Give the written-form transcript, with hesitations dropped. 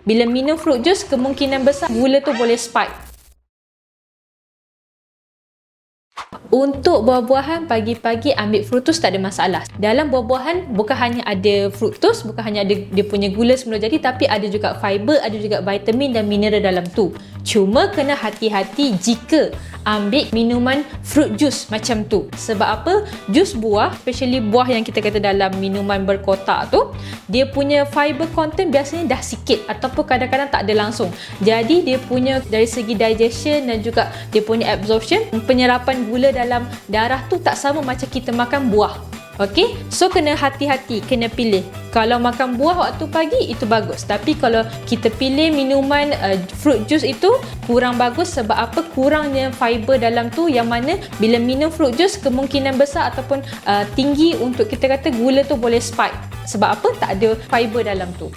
bila minum fruit juice, kemungkinan besar gula tu boleh spike. Untuk buah-buahan, pagi-pagi ambil fructose tak ada masalah. Dalam buah-buahan bukan hanya ada fructose, bukan hanya ada dia punya gula semula jadi, tapi ada juga fiber, ada juga vitamin dan mineral dalam tu. Cuma kena hati-hati jika ambil minuman fruit juice macam tu. Sebab apa? Jus buah, especially buah yang kita kata dalam minuman berkotak tu, dia punya fiber content biasanya dah sikit ataupun kadang-kadang tak ada langsung. Jadi dia punya dari segi digestion dan juga dia punya absorption, penyerapan gula dalam darah tu tak sama macam kita makan buah. Okey, so kena hati-hati, kena pilih. Kalau makan buah waktu pagi itu bagus, tapi kalau kita pilih minuman fruit juice itu kurang bagus. Sebab apa? Kurangnya fiber dalam tu, yang mana bila minum fruit juice kemungkinan besar ataupun tinggi untuk kita kata gula tu boleh spike. Sebab apa? Tak ada fiber dalam tu.